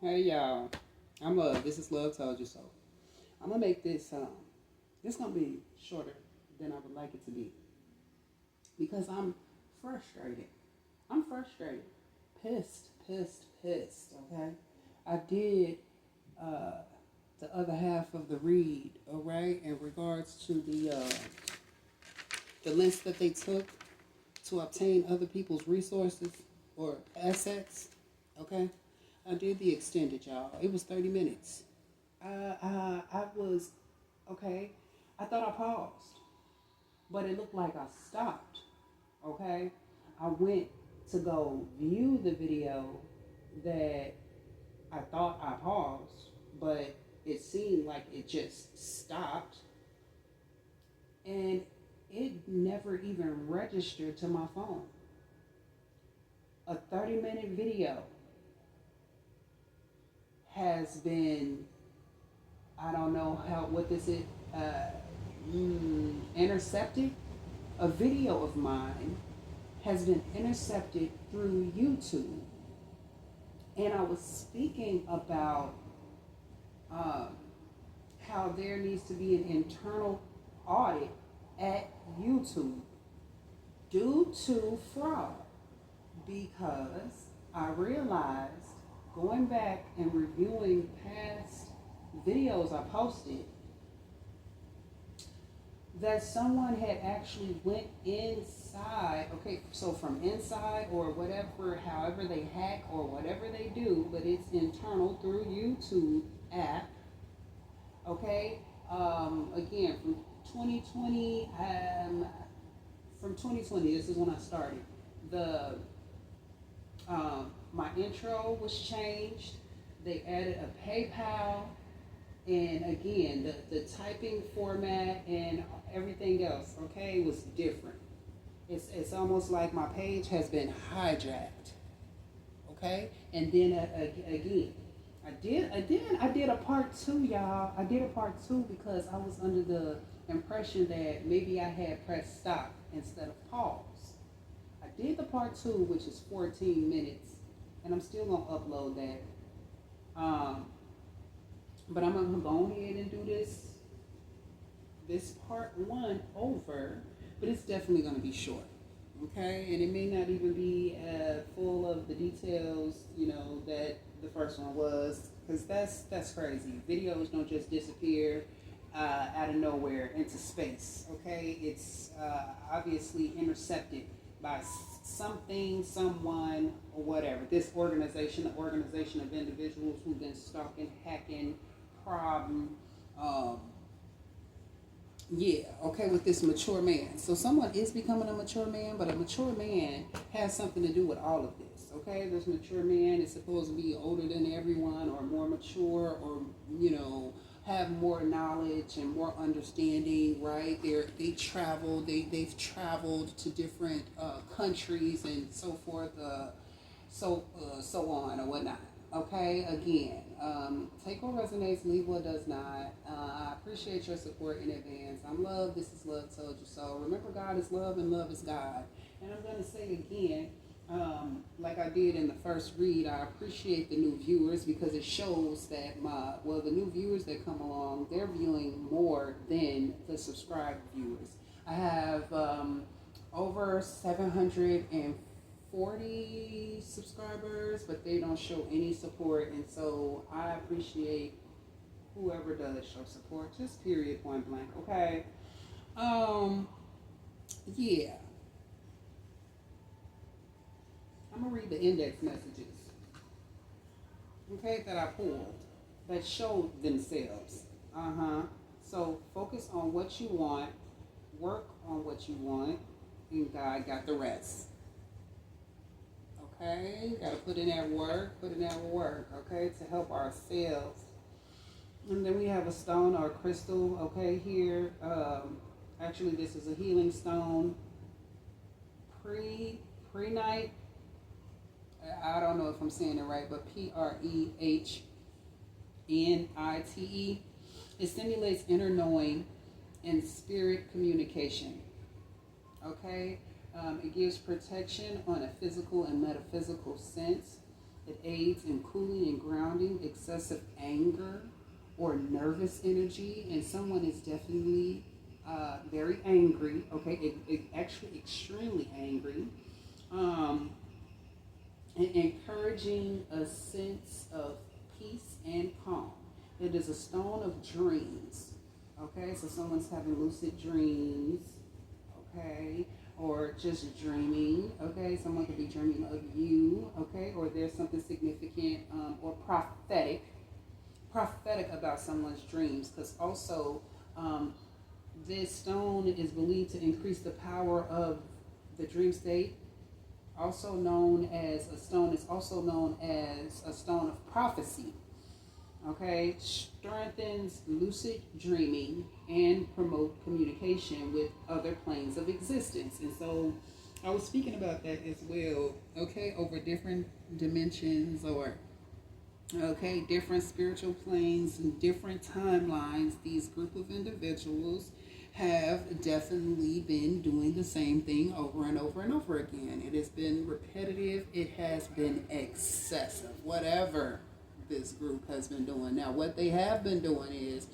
Hey y'all, I'm Love. This is Love Told You So. I'm gonna make this gonna be shorter than I would like it to be because I'm frustrated. I'm frustrated, pissed. Okay, I did uh, the other half of the read. All right, in regards to the lengths that they took to obtain other people's resources or assets. Okay, I did the extended, y'all. It was 30 minutes. I was, okay, I thought I paused, but it looked like I stopped, okay? I went to go view the video that I thought I paused, but it seemed like it just stopped, and it never even registered to my phone. A 30-minute video has been, I don't know what this is, intercepted. A video of mine has been intercepted through YouTube. And I was speaking about um, how there needs to be an internal audit at YouTube due to fraud, because I realized, going back and reviewing past videos I posted, that someone had actually went inside. Okay, so from inside or whatever, however they hack or whatever they do, but it's internal through YouTube app. Okay, again, from 2020, this is when I started. The my intro was changed. They added a PayPal, and again, the typing format and everything else, okay, was different. It's almost like my page has been hijacked, okay. And then again, I did a part two, y'all. I did a part two because I was under the impression that maybe I had pressed stop instead of pause. I did the part two, which is 14 minutes, and I'm still gonna upload that. But I'm gonna go ahead and do this part one over, but it's definitely gonna be short, okay? And it may not even be full of the details, that the first one was, because that's crazy. Videos don't just disappear out of nowhere into space, okay? It's obviously intercepted by something, someone, or whatever. This organization, the organization of individuals who've been stalking, hacking, problem, okay, with this mature man. So someone is becoming a mature man, but a mature man has something to do with all of this, okay? This mature man is supposed to be older than everyone, or more mature, or, have more knowledge and more understanding, right? They've traveled to different countries and so forth, so on or whatnot. Okay, again, take what resonates, leave what does not. I appreciate your support in advance. I'm Love. This is Love Told You So. Remember, God is love and love is God. And I'm going to say again, like I did in the first read, I appreciate the new viewers, because it shows that the new viewers that come along, they're viewing more than the subscribed viewers. I have over 740 subscribers, but they don't show any support, and so I appreciate whoever does show support, just period, point blank, okay? Yeah. I'm gonna read the index messages, okay, that I pulled that showed themselves. So focus on what you want, work on what you want, and God got the rest. Okay, gotta put in that work, okay, to help ourselves. And then we have a stone or a crystal, okay, here. Actually, this is a healing stone. Prehnite. I don't know if I'm saying it right, but PREHNITE. It stimulates inner knowing and spirit communication. Okay, it gives protection on a physical and metaphysical sense. It aids in cooling and grounding excessive anger or nervous energy, and someone is definitely very angry. Okay, actually extremely angry. Um, and encouraging a sense of peace and calm. It is a stone of dreams. Okay, so someone's having lucid dreams. Okay, or just dreaming. Okay, someone could be dreaming of you. Okay, or there's something significant or prophetic about someone's dreams. Because also, um, this stone is believed to increase the power of the dream state, also known as a stone, is also known as a stone of prophecy. Okay, strengthens lucid dreaming and promote communication with other planes of existence. And so I was speaking about that as well. Okay, over different dimensions, or okay, different spiritual planes and different timelines, these group of individuals have definitely been doing the same thing over and over and over again. It has been repetitive, it has been excessive, whatever this group has been doing. Now, what they have been doing is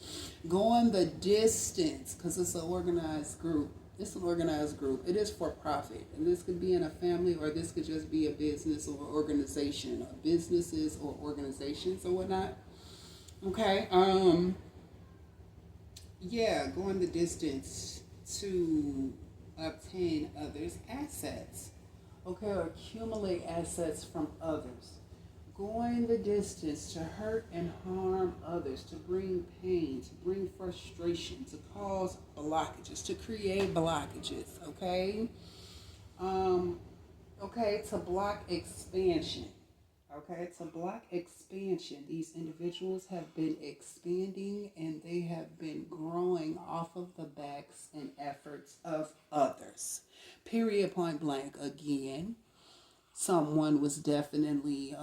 going the distance, because it's an organized group. It's an organized group. It is for profit. And this could be in a family, or this could just be a business or organization, or businesses or organizations or whatnot. Okay. Yeah, going the distance to obtain others' assets. Okay, or accumulate assets from others. Going the distance to hurt and harm others, to bring pain, to bring frustration, to cause blockages, to create blockages, okay? Okay, to block expansion. Okay, to block expansion. These individuals have been expanding and they have been growing off of the backs and efforts of others. Period, point blank. Again, someone was definitely,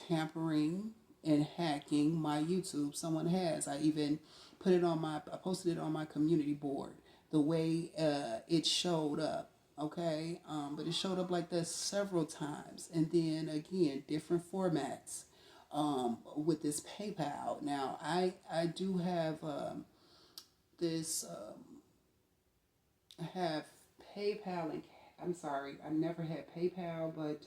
tampering and hacking my YouTube. Someone has. I even I posted it on my community board. The way it showed up. Okay, but it showed up like that several times, and then again, different formats with this PayPal. Now, I do have this. I have PayPal and I'm sorry, I never had PayPal, but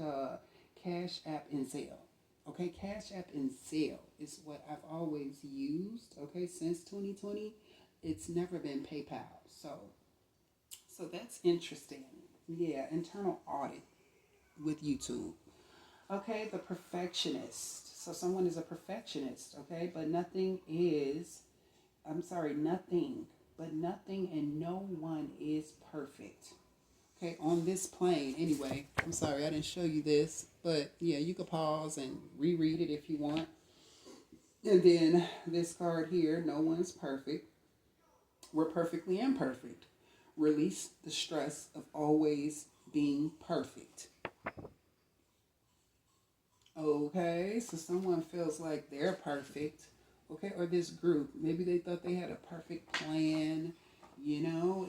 Cash App and Zelle. Okay, Cash App and Zelle is what I've always used. Okay, since 2020, it's never been PayPal. So that's interesting. Yeah, internal audit with YouTube. Okay, the perfectionist. So someone is a perfectionist, okay, but nothing and no one is perfect. Okay, on this plane, anyway. I'm sorry, I didn't show you this, but yeah, you could pause and reread it if you want. And then this card here, no one's perfect. We're perfectly imperfect. Release the stress of always being perfect. Okay, so someone feels like they're perfect. Okay, or this group, maybe they thought they had a perfect plan.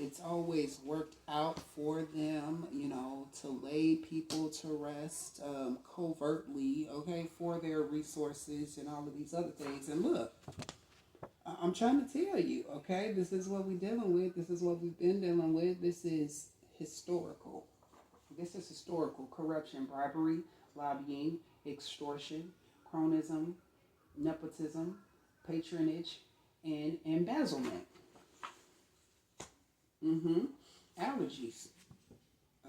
It's always worked out for them, to lay people to rest covertly, okay, for their resources and all of these other things. And look, I'm trying to tell you, okay, this is what we're dealing with. This is what we've been dealing with. This is historical. This is historical. Corruption, bribery, lobbying, extortion, cronism, nepotism, patronage, and embezzlement. Allergies.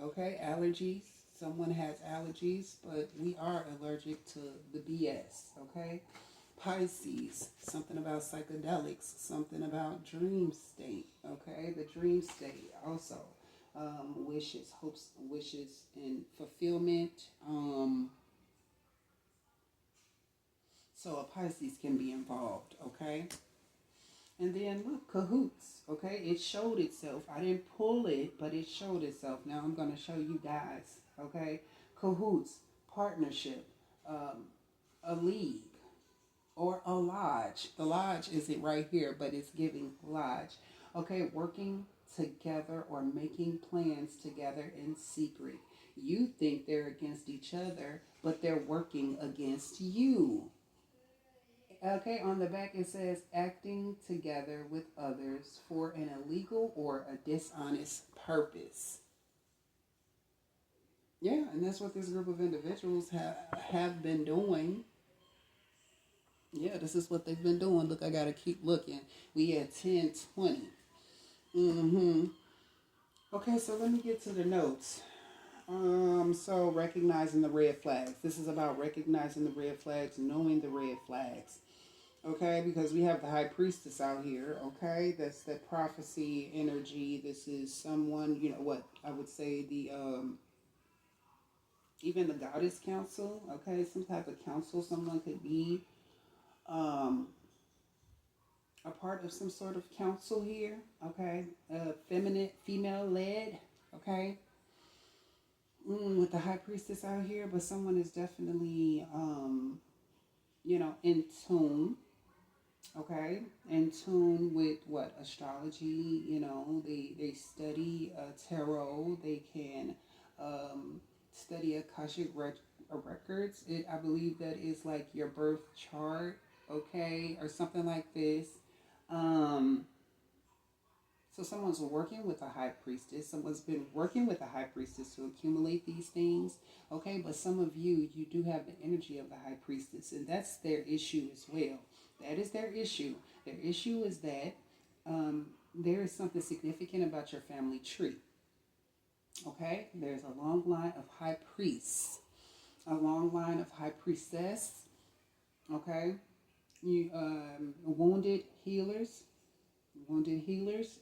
Okay, allergies. Someone has allergies, but we are allergic to the BS. Okay, Pisces. Something about psychedelics. Something about dream state. Okay, the dream state also. Wishes, hopes, wishes, and fulfillment. So a Pisces can be involved. Okay. And then look, cahoots, okay? It showed itself. I didn't pull it, but it showed itself. Now I'm going to show you guys, okay? Cahoots, partnership, a league, or a lodge. The lodge isn't right here, but it's giving lodge. Okay, working together or making plans together in secret. You think they're against each other, but they're working against you. Okay, on the back it says acting together with others for an illegal or a dishonest purpose. Yeah, and that's what this group of individuals have been doing. Yeah, this is what they've been doing. Look, I gotta keep looking. We at 10:20. Mm-hmm. Okay, so let me get to the notes. So recognizing the red flags. This is about recognizing the red flags, knowing the red flags. Okay, because we have the high priestess out here. Okay, that's that prophecy energy. This is someone, you know what I would say, the even the goddess council. Okay, some type of council. Someone could be um a part of some sort of council here. Okay, feminine, female led. Okay, with the high priestess out here, but someone is definitely in tune. Okay, in tune with what astrology. They study tarot. They can study akashic records. I believe that is like your birth chart. Okay, or something like this. um so someone's working with a high priestess. Someone's been working with a high priestess to accumulate these things. Okay, but some of you do have the energy of the high priestess, and that's their issue as well. That is their issue. Their issue is that there is something significant about your family tree. Okay, there's a long line of high priests, a long line of high priestess. Okay, you wounded healers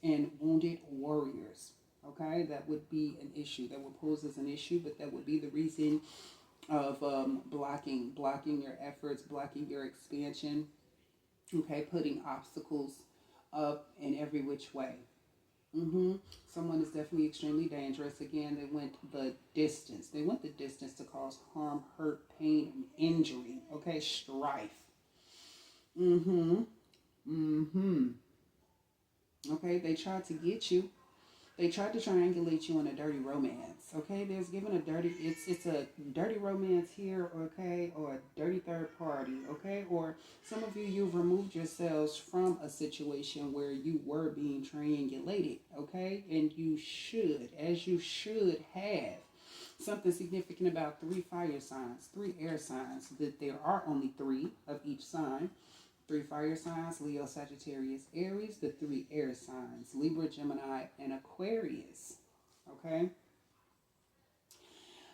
and wounded warriors. Okay, that would be an issue. That would pose as an issue, but that would be the reason of blocking your efforts, blocking your expansion. Okay, putting obstacles up in every which way. Someone is definitely extremely dangerous. Again, they went the distance. They went the distance to cause harm, hurt, pain, and injury. Okay, strife. Mm-hmm. Mm-hmm. Okay, they tried to get you. They tried to triangulate you on a dirty romance. Okay, there's given a dirty. It's a dirty romance here. Okay, or a dirty third party. Okay, or some of you've removed yourselves from a situation where you were being triangulated. Okay, and you should have something significant about 3 fire signs, 3 air signs. That there are only 3 of each sign. 3 fire signs: Leo, Sagittarius, Aries. The 3 air signs: Libra, Gemini, and Aquarius. Okay?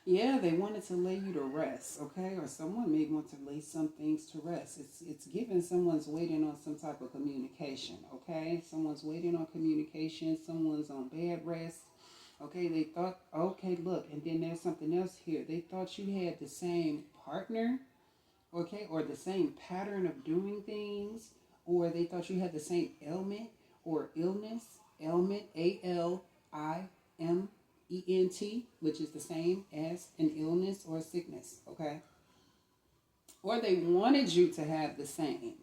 Yeah, they wanted to lay you to rest. Okay? Or someone may want to lay some things to rest. It's given someone's waiting on some type of communication. Okay? Someone's waiting on communication. Someone's on bed rest. Okay? They thought, okay, look, and then there's something else here. They thought you had the same partner, okay, or the same pattern of doing things, or they thought you had the same ailment or illness. Ailment, ALIMENT, which is the same as an illness or a sickness. Okay, or they wanted you to have the same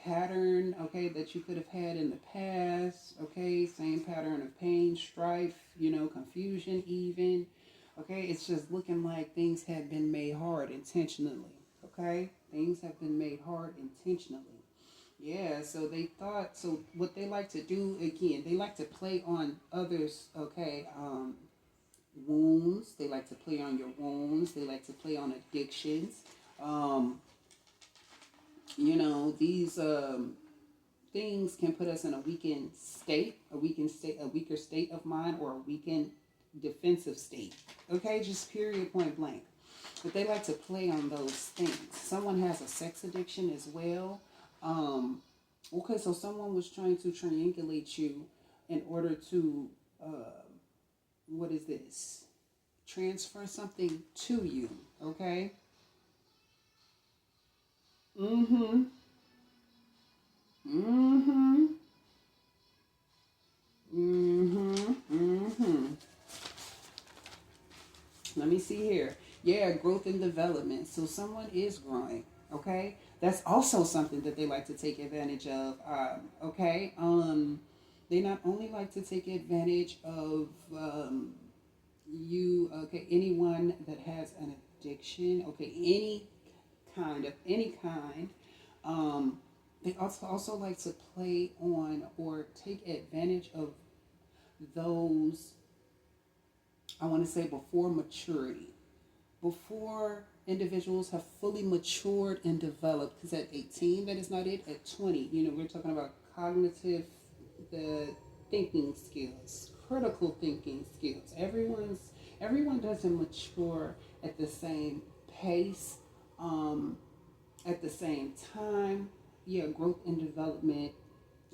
pattern, okay, that you could have had in the past. Okay, same pattern of pain, strife, confusion even. Okay, it's just looking like things have been made hard intentionally. Okay, things have been made hard intentionally. Yeah, so they thought, so what they like to do, again, they like to play on others, okay, wounds. They like to play on your wounds. They like to play on addictions. Um, these things can put us in a weaker state of mind, or a weakened defensive state. Okay, just period, point blank. But they like to play on those things. Someone has a sex addiction as well. Okay, so someone was trying to triangulate you in order to, what is this? Transfer something to you. Okay. Mm-hmm. Mm-hmm. Mm-hmm. Mm-hmm. Let me see here. Yeah, growth and development. So someone is growing. Okay, that's also something that they like to take advantage of. They not only like to take advantage of anyone that has an addiction, okay, any kind, they also like to play on or take advantage of those, I want to say, before maturity, before individuals have fully matured and developed. Because at 18, that is not it. At 20, we're talking about cognitive, the thinking skills, critical thinking skills. Everyone doesn't mature at the same pace, at the same time. Yeah, growth and development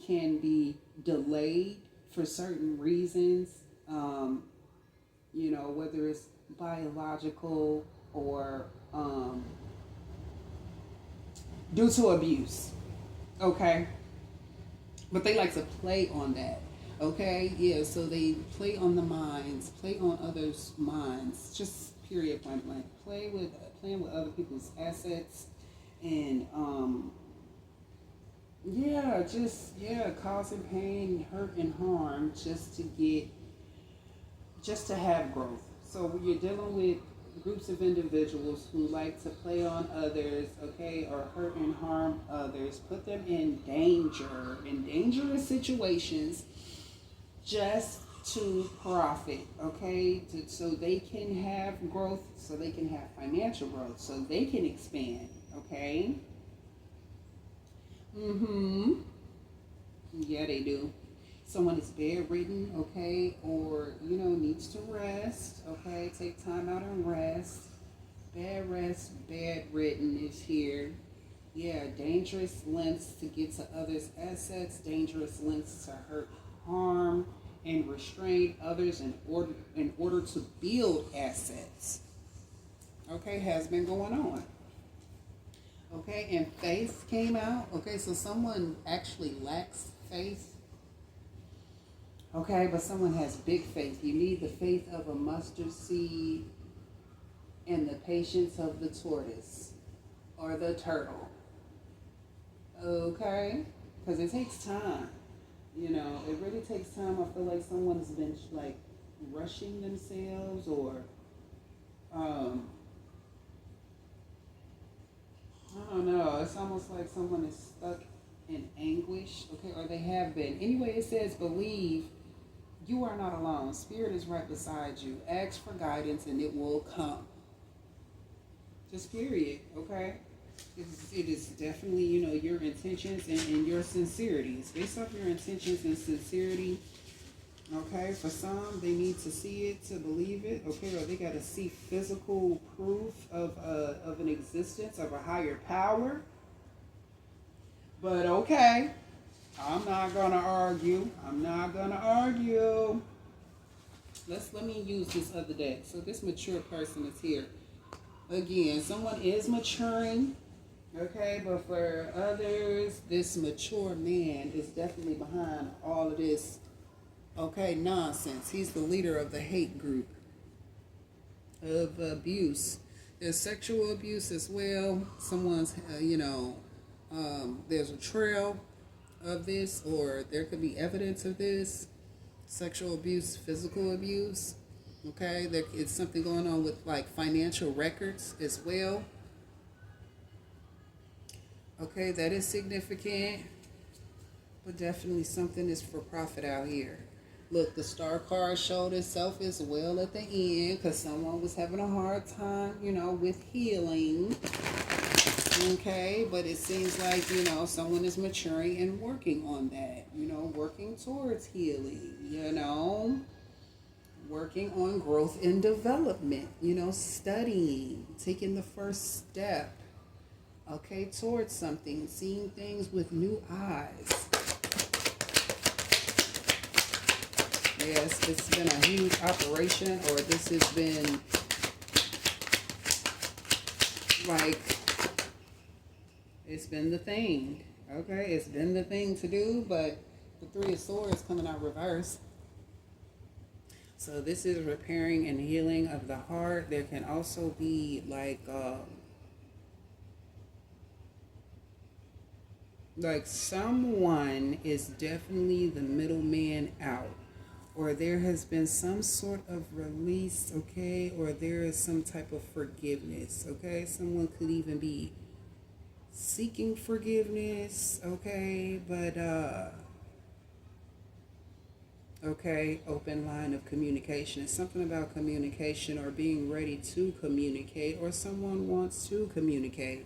can be delayed for certain reasons. Whether it's biological or due to abuse. Okay, but they like to play on that. Okay, yeah, so they play on the minds, play on others' minds, just period, point blank. Playing with other people's assets, and causing pain, hurt, and harm just to have growth. So when you're dealing with groups of individuals who like to play on others, okay, or hurt and harm others, put them in dangerous situations, just to profit, okay, so they can have growth, so they can have financial growth, so they can expand, okay. Yeah, they do. Someone is bedridden, okay, or needs to rest, okay. Take time out and rest. Bedridden is here. Yeah, dangerous lengths to get to others' assets, dangerous lengths to hurt, harm, and restrain others in order to build assets. Okay, has been going on. Okay, and faith came out. Okay, so someone actually lacks faith. Okay, but someone has big faith. You need the faith of a mustard seed and the patience of the tortoise or the turtle. Okay, because it takes time. It really takes time. I feel like someone's been like rushing themselves, or I don't know. It's almost like someone is stuck in anguish, okay, or they have been. Anyway, it says, believe you are not alone. Spirit is right beside you. Ask for guidance and it will come. Just period, okay? It is definitely, your intentions and your sincerity. It's based off your intentions and sincerity. Okay, for some, they need to see it to believe it. Okay, or they got to see physical proof of an existence of a higher power. But okay, I'm not gonna argue. Let me use this other deck. So this mature person is here. Again, someone is maturing. Okay, but for others, this mature man is definitely behind all of this, okay, nonsense. He's the leader of the hate group of abuse. There's sexual abuse as well. Someone's, there's a trail of this, or there could be evidence of this. Sexual abuse, physical abuse. Okay, there is something going on with like financial records as well. Okay, that is significant, but definitely something is for profit out here. Look, the star card showed itself as well at the end because someone was having a hard time, with healing. Okay, but it seems like, someone is maturing and working on that, working towards healing, working on growth and development, studying, taking the first step. Okay, towards something, seeing things with new eyes. Yes, it's been a huge operation, or this has been like, it's been the thing. Okay, it's been the thing to do, but the Three of Swords coming out reverse. So this is repairing and healing of the heart. There can also be like someone is definitely the middleman out, or there has been some sort of release, okay, or there is some type of forgiveness, okay. Someone could even be seeking forgiveness, okay, but okay, open line of communication. It's something about communication or being ready to communicate, or someone wants to communicate.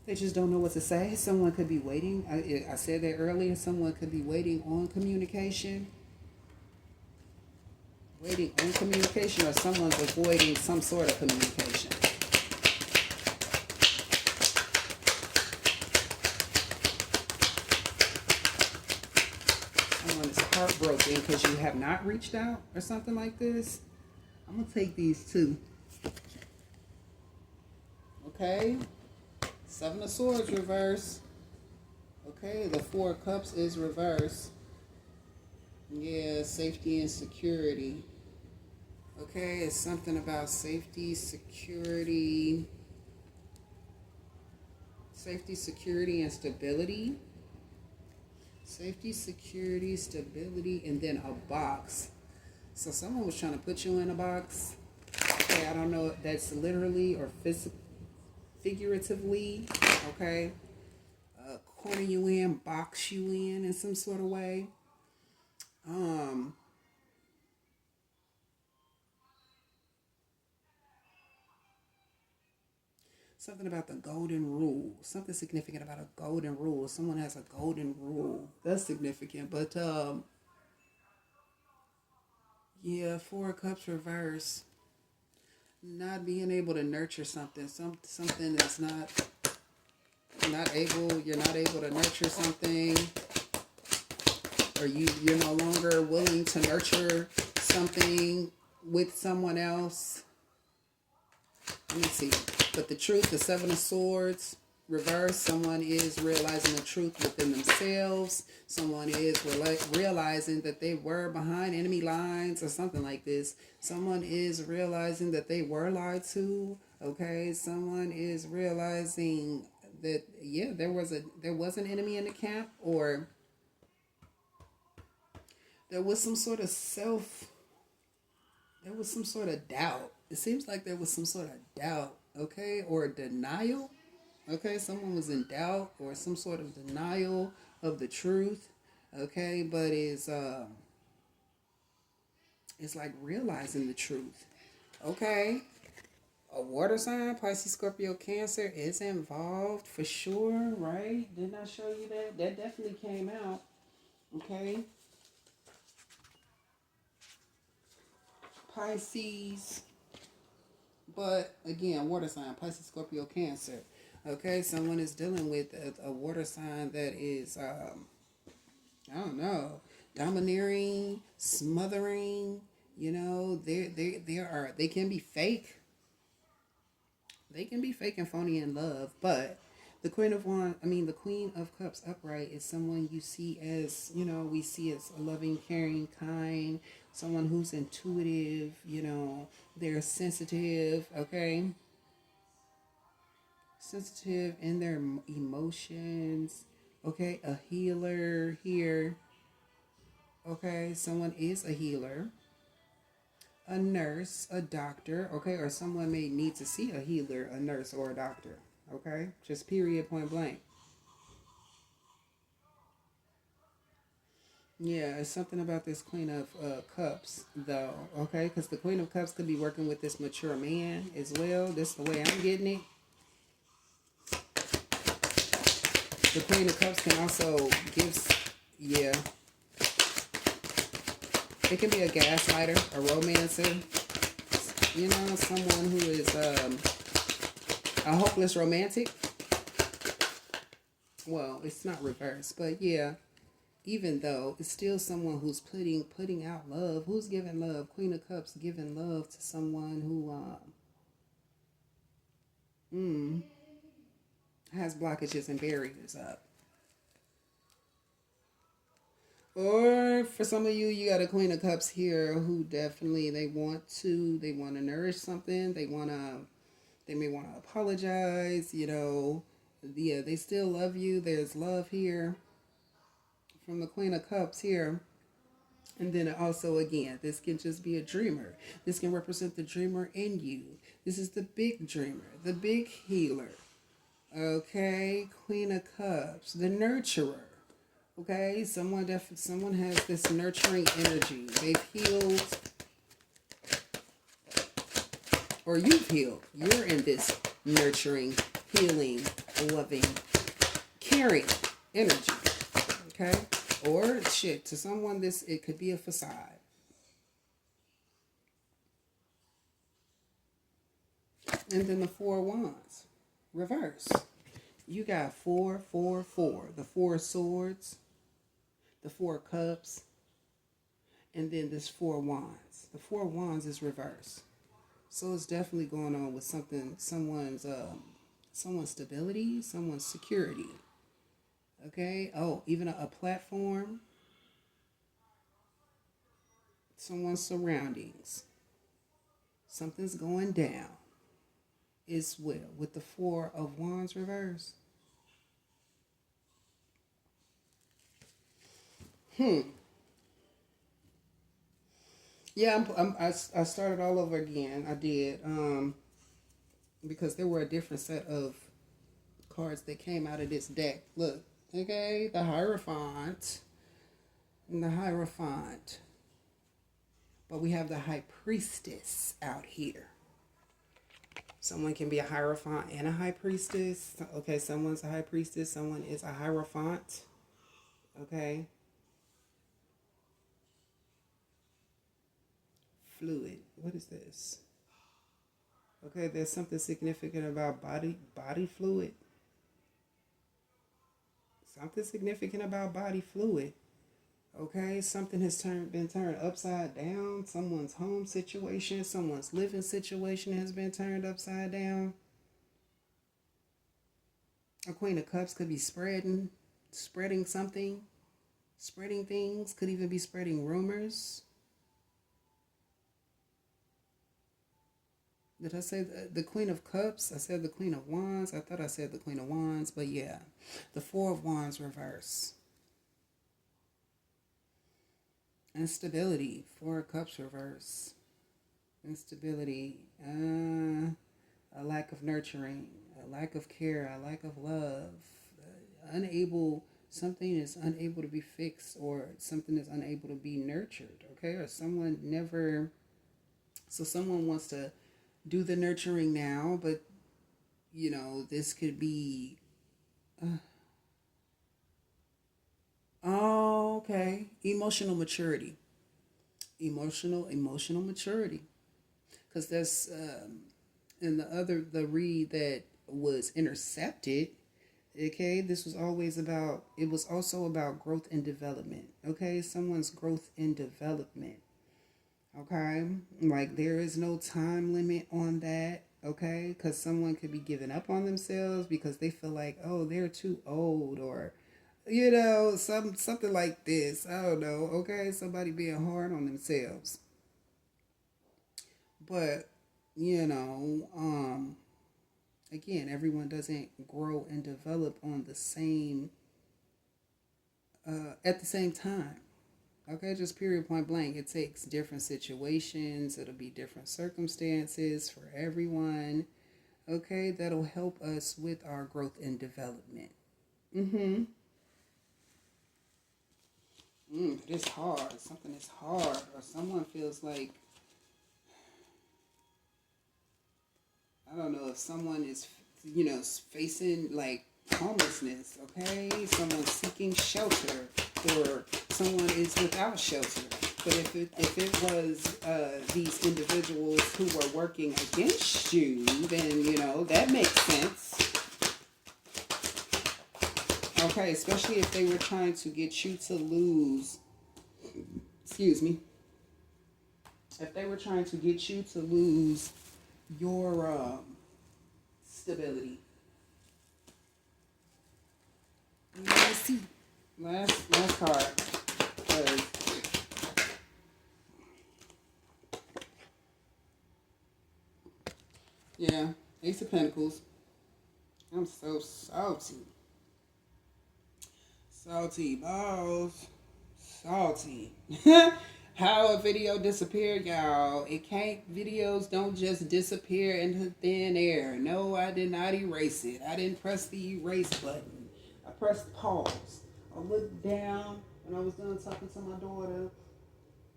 They just don't know what to say. Someone could be waiting. I said that earlier. Someone could be waiting on communication. Waiting on communication, or someone's avoiding some sort of communication. Someone is heartbroken because you have not reached out or something like this. I'm going to take these two. Okay. Seven of Swords reverse. Okay. The Four of Cups is reverse. Yeah, safety and security. Okay, it's something about safety, security, and stability. Safety, security, stability, and then a box. So someone was trying to put you in a box. Okay, I don't know if that's literally or figuratively. Okay, corner you in, box you in some sort of way. Something about the golden rule. Something significant about a golden rule. Someone has a golden rule. That's significant. But yeah, Four of Cups reverse. Not being able to nurture something. Something that's not able. You're not able to nurture something, or you're no longer willing to nurture something with someone else. Let me see. But the truth, the Seven of Swords, reverse. Someone is realizing the truth within themselves. Someone is realizing that they were behind enemy lines or something like this. Someone is realizing that they were lied to. Okay. Someone is realizing that, yeah, there was an enemy in the camp, or there was some sort of doubt. It seems like there was some sort of doubt, okay, or denial. Okay, someone was in doubt or some sort of denial of the truth. Okay, but it's like realizing the truth. Okay, a water sign, Pisces, Scorpio, Cancer is involved for sure, right? Didn't I show you that? That definitely came out. Okay. Pisces, but again, water sign, Pisces, Scorpio, Cancer. Okay, someone is dealing with a water sign that is, I don't know, domineering, smothering. You know, they can be fake. They can be fake and phony in love, but the the Queen of Cups upright is someone you see as, we see as a loving, caring, kind, someone who's intuitive, they're sensitive, okay? Sensitive in their emotions, okay? A healer here, okay? Someone is a healer, a nurse, a doctor, okay? Or someone may need to see a healer, a nurse, or a doctor, okay? Just period, point blank. Yeah, it's something about this Queen of Cups, though, okay? Because the Queen of Cups could be working with this mature man as well. This is the way I'm getting it. The Queen of Cups can also give, yeah. It can be a gaslighter, a romancer. Someone who is a hopeless romantic. Well, it's not reversed, but yeah. Even though it's still someone who's putting out love, who's giving love. Queen of Cups giving love to someone who has blockages and barriers up. Or for some of you, you got a Queen of Cups here who definitely they want to nourish something. They may want to apologize. Yeah, they still love you. There's love here from the Queen of Cups here. And then also, again, this can just be a dreamer. This can represent the dreamer in you. This is the big dreamer, the big healer. Okay, Queen of Cups, the nurturer. Okay, someone has this nurturing energy. They've healed, or you've healed. You're in this nurturing, healing, loving, caring energy. Okay, or shit, to someone it could be a facade. And then the Four of Wands, reverse. You got 4, 4, 4. The Four of Swords, the Four of Cups, and then this Four of Wands. The Four of Wands is reverse. So it's definitely going on with someone's stability, someone's security. Okay? Oh, even a platform, someone's surroundings. Something's going down as well with the Four of Wands reverse. Yeah, I started all over again. I did, because there were a different set of cards that came out of this deck. Look, okay, the Hierophant and the Hierophant, but we have the High Priestess out here. Someone can be a Hierophant and a High Priestess. Okay, someone's a High Priestess, someone is a Hierophant. Okay. Fluid. What is this? Okay, there's something significant about body fluid. Something significant about body fluid. Okay, something has been turned upside down. Someone's home situation, someone's living situation has been turned upside down. A Queen of Cups could be spreading something, spreading things, could even be spreading rumors. Did I say the Queen of Cups? I said the Queen of Wands. I thought I said the Queen of Wands, but yeah. The Four of Wands reverse. Instability. Four of Cups reverse. Instability. A lack of nurturing. A lack of care. A lack of love. Something is unable to be fixed, or something is unable to be nurtured. Okay? Or someone wants to do the nurturing now, but this could be okay, emotional maturity, emotional maturity, because that's in the read that was intercepted. Okay, this was also about growth and development. Okay, someone's growth and development. Okay, like there is no time limit on that. Okay, because someone could be giving up on themselves because they feel like, oh, they're too old, or something like this. I don't know. Okay, somebody being hard on themselves. But again, everyone doesn't grow and develop on the same at the same time. Okay, just period, point blank. It takes different situations. It'll be different circumstances for everyone. Okay, that'll help us with our growth and development. It's hard. Something is hard, or someone feels like, I don't know, if someone is, facing like homelessness. Okay, someone seeking shelter, or someone is without shelter. But if it was these individuals who were working against you, then that makes sense. Okay, especially if they were trying to get you to lose. Excuse me. If they were trying to get you to lose your stability. Let's see. Last card. Yeah, Ace of Pentacles. I'm so salty. Salty balls. salty. How a video disappeared, y'all. It can't, videos don't just disappear into thin air. No, I did not erase it. I didn't press the erase button. I pressed pause. I looked down when I was done talking to my daughter,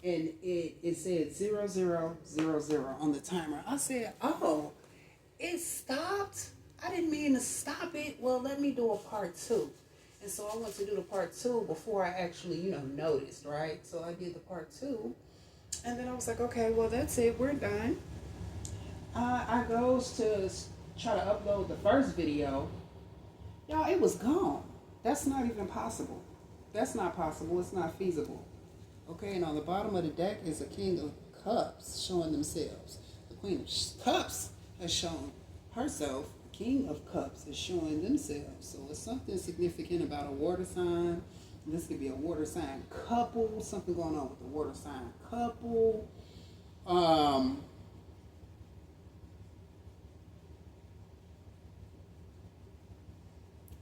and it said 0000 on the timer. I said, oh, it stopped? I didn't mean to stop it. Well, let me do a part 2. And so I went to do the part 2 before I actually, noticed, right? So I did the part 2. And then I was like, okay, well, that's it. We're done. I goes to try to upload the first video. Y'all, it was gone. That's not even possible. That's not possible. It's not feasible. Okay, and on the bottom of the deck is a King of Cups showing themselves. The Queen of Cups has shown herself. King of Cups is showing themselves. So it's something significant about a water sign. This could be a water sign couple. Something going on with the water sign couple.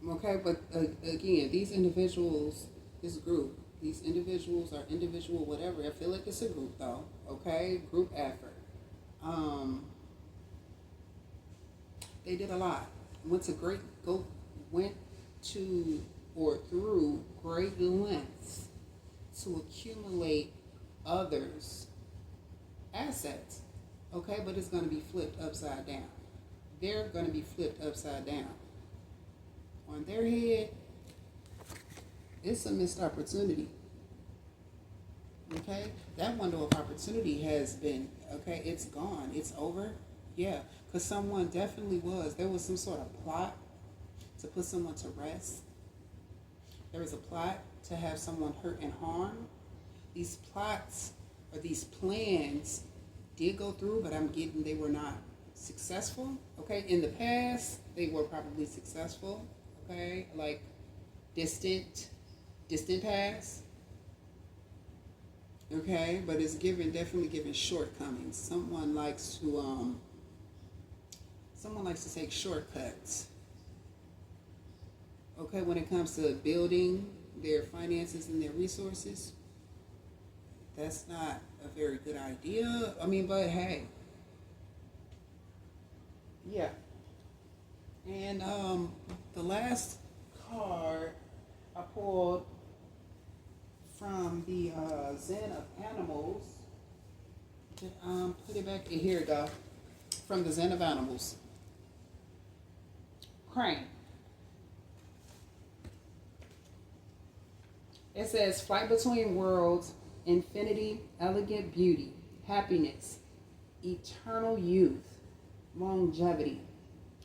Okay, but again, these individuals, this group, these individuals are individual, whatever. I feel like it's a group though. Okay, group effort. They did a lot. Went through great lengths to accumulate others' assets. Okay, but it's going to be flipped upside down. They're going to be flipped upside down. On their head, it's a missed opportunity. Okay, that window of opportunity has been, okay, it's gone. It's over. Yeah, because someone definitely there was some sort of plot to put someone to rest. There was a plot to have someone hurt and harmed. These plots or these plans did go through, but they were not successful. Okay, in the past, they were probably successful. Okay, like distant past. Okay, but it's definitely given shortcomings. Someone likes to take shortcuts. Okay, when it comes to building their finances and their resources, that's not a very good idea. I mean, but hey, yeah. And the last card I pulled from the Zen of Animals. Put it back in here, go. From the Zen of Animals. Crane. It says, flight between worlds, infinity, elegant beauty, happiness, eternal youth, longevity,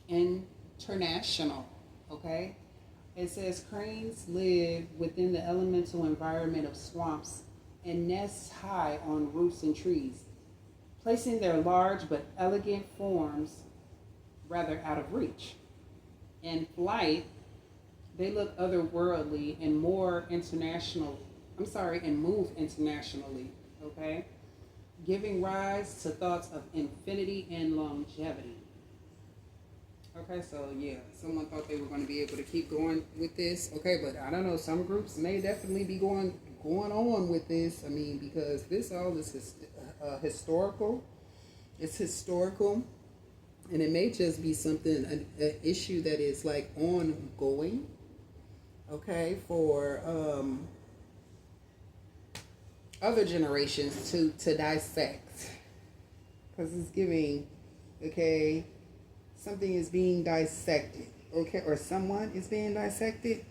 international. Okay? It says, cranes live within the elemental environment of swamps and nest high on roots and trees, placing their large but elegant forms rather out of reach. In flight, they look otherworldly and and move internationally, okay? Giving rise to thoughts of infinity and longevity. Okay, so yeah, someone thought they were going to be able to keep going with this. Okay, but I don't know, some groups may definitely be going on with this. I mean, because this all is historical. It's historical. And it may just be something, an issue that is like ongoing, okay, for other generations to dissect. Because it's giving, okay, something is being dissected, okay, or someone is being dissected.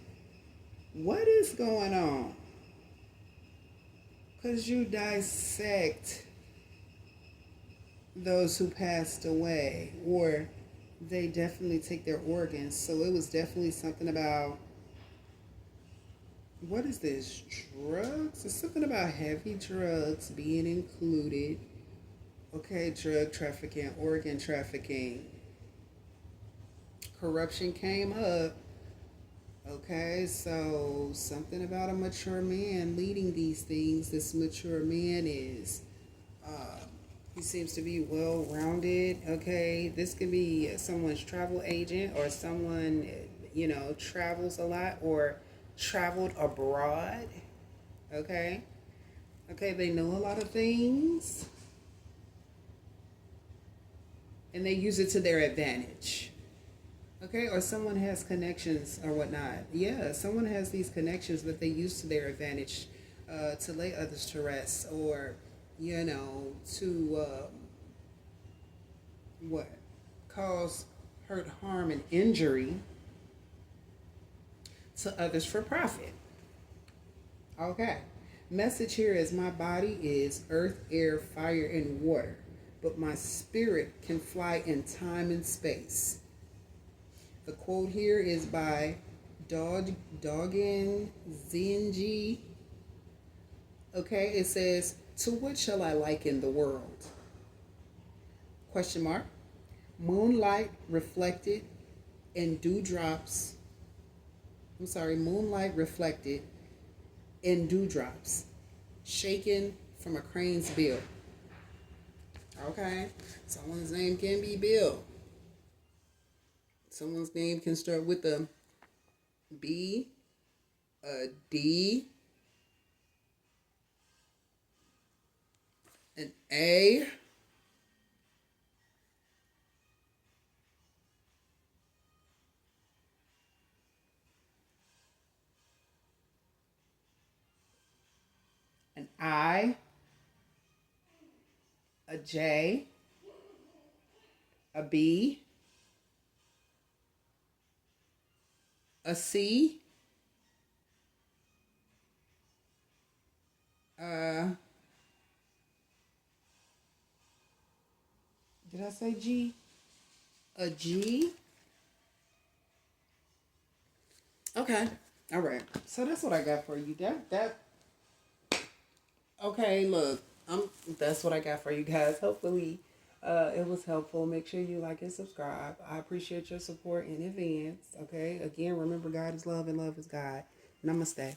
What is going on? Because you dissect those who passed away, or they definitely take their organs. So it was definitely something about, what is this, drugs? It's something about heavy drugs being included. Okay, drug trafficking, organ trafficking. Corruption came up. Okay, so something about a mature man leading these things. This mature man is, he seems to be well-rounded. Okay, this could be someone's travel agent, or someone, travels a lot or traveled abroad. Okay? Okay, they know a lot of things and they use it to their advantage. Okay, or someone has connections or whatnot. Yeah, someone has these connections that they use to their advantage to lay others to rest or, to what? Cause hurt, harm, and injury to others for profit. Okay. Message here is my body is earth, air, fire, and water, but my spirit can fly in time and space. The quote here is by Dogen Zenji. Okay, it says, "To what shall I liken the world?" Question mark. Moonlight reflected in dewdrops. Moonlight reflected in dewdrops, shaken from a crane's bill. Okay, someone's name can be Bill. Someone's name can start with a B, a D, an A, an I, a J, a B, a C, uh, did I say G? A G? Okay. All right. So that's what I got for you. Okay, look. That's what I got for you guys. Hopefully it was helpful. Make sure you like and subscribe. I appreciate your support in advance. Okay? Again, remember God is love and love is God. Namaste.